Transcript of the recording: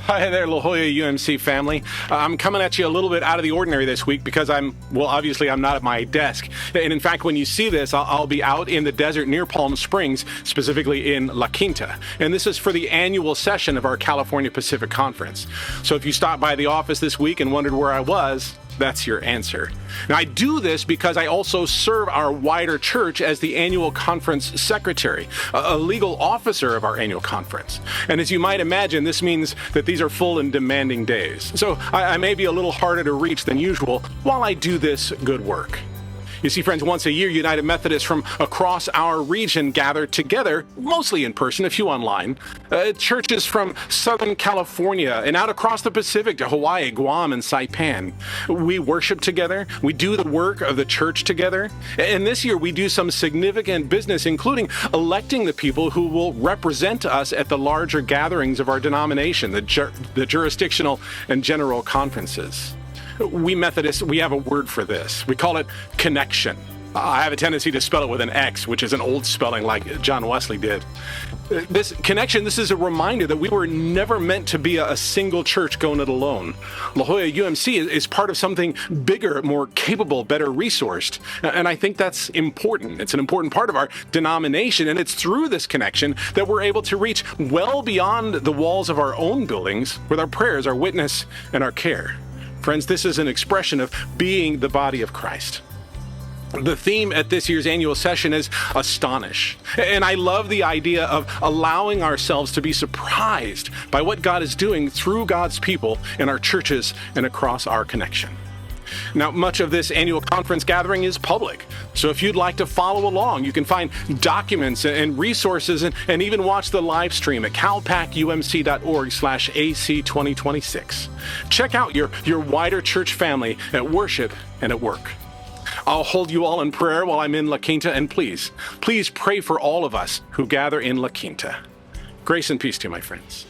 Hi there, La Jolla UMC family. I'm coming at you a little bit out of the ordinary this week because obviously I'm not at my desk. And in fact, when you see this, I'll be out in the desert near Palm Springs, specifically in La Quinta. And this is for the annual session of our California Pacific Conference. So if you stopped by the office this week and wondered where I was, that's your answer. Now, I do this because I also serve our wider church as the annual conference secretary, a legal officer of our annual conference. And as you might imagine, this means that these are full and demanding days. So I may be a little harder to reach than usual while I do this good work. You see, friends, once a year, United Methodists from across our region gather together, mostly in person, a few online. Churches from Southern California and out across the Pacific to Hawaii, Guam, and Saipan. We worship together. We do the work of the church together. And this year, we do some significant business, including electing the people who will represent us at the larger gatherings of our denomination, the jurisdictional and general conferences. We Methodists, we have a word for this. We call it connection. I have a tendency to spell it with an X, which is an old spelling like John Wesley did. This connection, this is a reminder that we were never meant to be a single church going it alone. La Jolla UMC is part of something bigger, more capable, better resourced. And I think that's important. It's an important part of our denomination. And it's through this connection that we're able to reach well beyond the walls of our own buildings with our prayers, our witness, and our care. Friends, this is an expression of being the body of Christ. The theme at this year's annual session is Astonish. And I love the idea of allowing ourselves to be surprised by what God is doing through God's people in our churches and across our connection. Now, much of this annual conference gathering is public. So if you'd like to follow along, you can find documents and resources and even watch the live stream at calpacumc.org/AC2026. Check out your wider church family at worship and at work. I'll hold you all in prayer while I'm in La Quinta, and please pray for all of us who gather in La Quinta. Grace and peace to you, my friends.